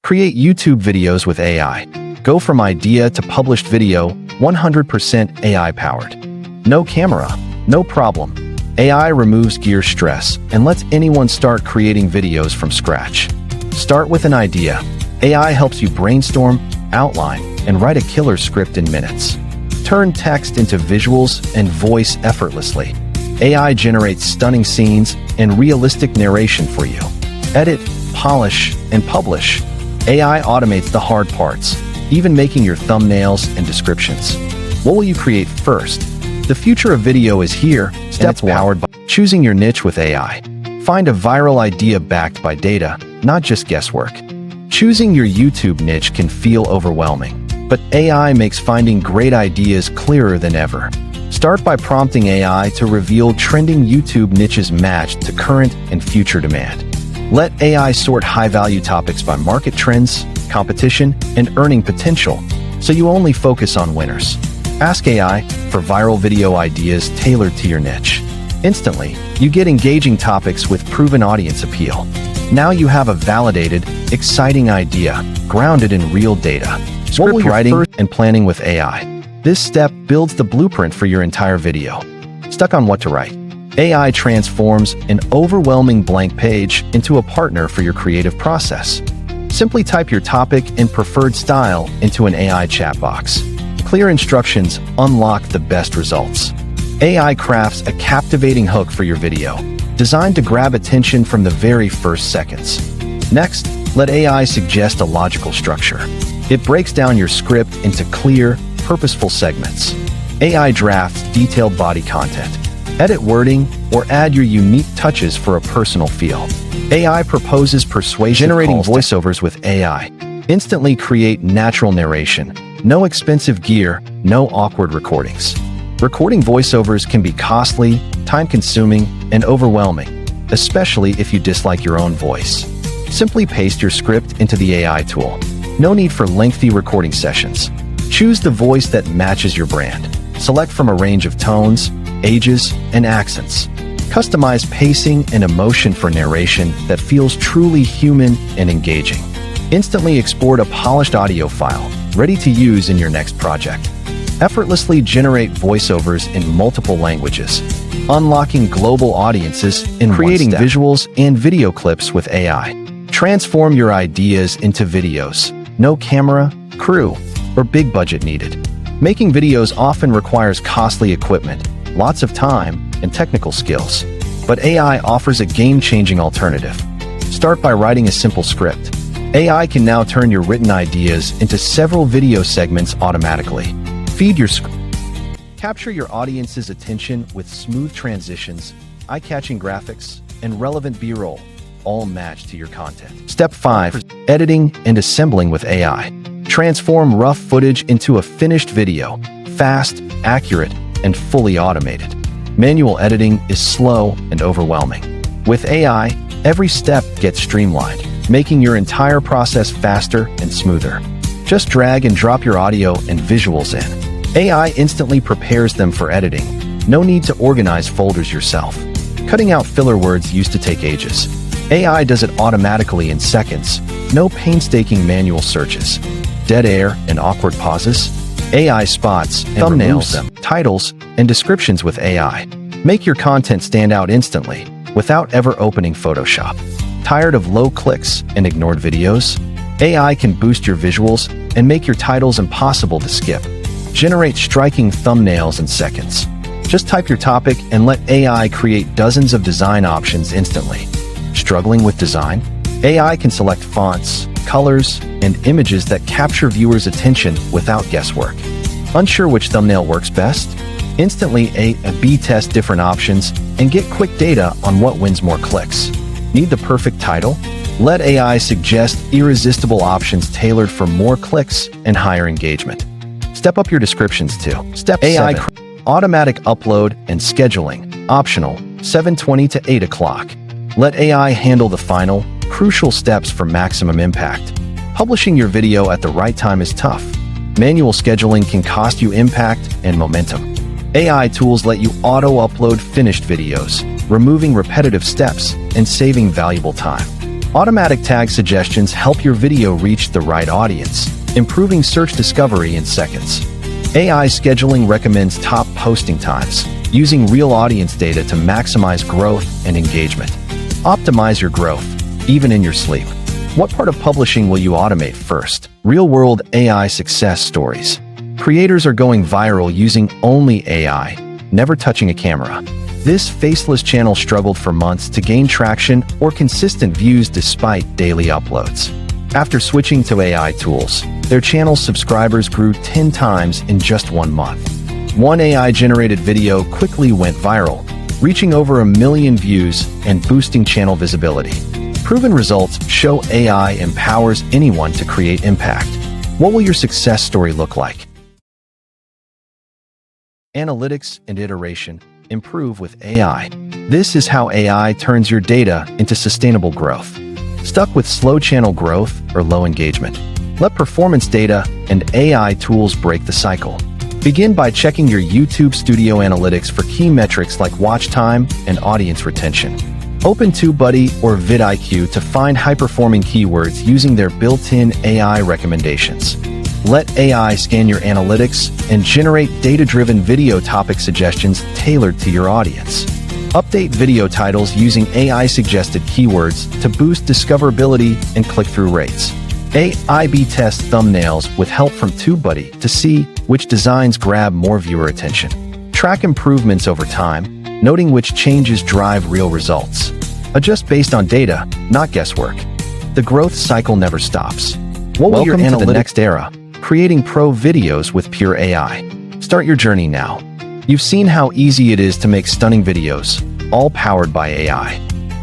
Create YouTube videos with AI. Go from idea to published video, 100% AI-powered. No camera, no problem. AI removes gear stress and lets anyone start creating videos from scratch. Start with an idea. AI helps you brainstorm, outline, and write a killer script in minutes. Turn text into visuals and voice effortlessly. AI generates stunning scenes and realistic narration for you. Edit, polish, and publish. AI automates the hard parts, even making your thumbnails and descriptions. What will you create first? The future of video is here. Step 1. Powered by choosing your niche with AI. Find a viral idea backed by data, not just guesswork. Choosing your YouTube niche can feel overwhelming, but AI makes finding great ideas clearer than ever. Start by prompting AI to reveal trending YouTube niches matched to current and future demand. Let AI sort high-value topics by market trends, competition, and earning potential, so you only focus on winners. Ask AI for viral video ideas tailored to your niche. Instantly, you get engaging topics with proven audience appeal. Now you have a validated, exciting idea, grounded in real data. Script writing and planning with AI. This step builds the blueprint for your entire video. Stuck on what to write? AI transforms an overwhelming blank page into a partner for your creative process. Simply type your topic and preferred style into an AI chat box. Clear instructions unlock the best results. AI crafts a captivating hook for your video, designed to grab attention from the very first seconds. Next, let AI suggest a logical structure. It breaks down your script into clear, purposeful segments. AI drafts detailed body content. Edit wording or add your unique touches for a personal feel. AI proposes persuasive generating voiceovers with AI. Instantly create natural narration. No expensive gear, no awkward recordings. Recording voiceovers can be costly, time-consuming, and overwhelming, especially if you dislike your own voice. Simply paste your script into the AI tool. No need for lengthy recording sessions. Choose the voice that matches your brand. Select from a range of tones, ages, and accents. Customize pacing and emotion for narration that feels truly human and engaging. Instantly export a polished audio file, ready to use in your next project. Effortlessly generate voiceovers in multiple languages, unlocking global audiences in creating visuals and video clips with AI. Transform your ideas into videos. No camera, crew, or big budget needed. Making videos often requires costly equipment, lots of time, and technical skills. But AI offers a game-changing alternative. Start by writing a simple script. AI can now turn your written ideas into several video segments automatically. Feed your script. Capture your audience's attention with smooth transitions, eye-catching graphics, and relevant B-roll, all matched to your content. Step 5. Editing and assembling with AI. Transform rough footage into a finished video, fast, accurate, and fully automated. Manual editing is slow and overwhelming. With AI, every step gets streamlined, making your entire process faster and smoother. Just drag and drop your audio and visuals in. AI instantly prepares them for editing. No need to organize folders yourself. Cutting out filler words used to take ages. AI does it automatically in seconds. No painstaking manual searches. Dead air and awkward pauses. AI spots and thumbnails them, titles, and descriptions with AI. Make your content stand out instantly, without ever opening Photoshop. Tired of low clicks and ignored videos? AI can boost your visuals and make your titles impossible to skip. Generate striking thumbnails in seconds. Just type your topic and let AI create dozens of design options instantly. Struggling with design? AI can select fonts, colors, and images that capture viewers' attention without guesswork. Unsure which thumbnail works best? Instantly A/B test different options and get quick data on what wins more clicks. Need the perfect title? Let AI suggest irresistible options tailored for more clicks and higher engagement. Step up your descriptions too. Step 7. Automatic upload and scheduling. Optional, 7:20 to 8 o'clock. Let AI handle the final, crucial steps for maximum impact. Publishing your video at the right time is tough. Manual scheduling can cost you impact and momentum. AI tools let you auto-upload finished videos, removing repetitive steps and saving valuable time. Automatic tag suggestions help your video reach the right audience, improving search discovery in seconds. AI scheduling recommends top posting times, using real audience data to maximize growth and engagement. Optimize your growth, even in your sleep. What part of publishing will you automate first? Real-world AI success stories. Creators are going viral using only AI, never touching a camera. This faceless channel struggled for months to gain traction or consistent views despite daily uploads. After switching to AI tools, their channel's subscribers grew 10 times in just 1 month. One AI-generated video quickly went viral, reaching over 1 million views and boosting channel visibility. Proven results show AI empowers anyone to create impact. What will your success story look like? Analytics and iteration improve with AI. This is how AI turns your data into sustainable growth. Stuck with slow channel growth or low engagement? Let performance data and AI tools break the cycle. Begin by checking your YouTube Studio analytics for key metrics like watch time and audience retention. Open TubeBuddy or VidIQ to find high-performing keywords using their built-in AI recommendations. Let AI scan your analytics and generate data-driven video topic suggestions tailored to your audience. Update video titles using AI-suggested keywords to boost discoverability and click-through rates. A/B test thumbnails with help from TubeBuddy to see which designs grab more viewer attention. Track improvements over time, noting which changes drive real results. Adjust based on data, not guesswork. The growth cycle never stops. What will your analytics to the next era? Creating pro videos with pure AI. Start your journey now. You've seen how easy it is to make stunning videos, all powered by AI.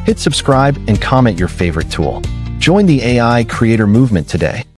Hit subscribe and comment your favorite tool. Join the AI creator movement today.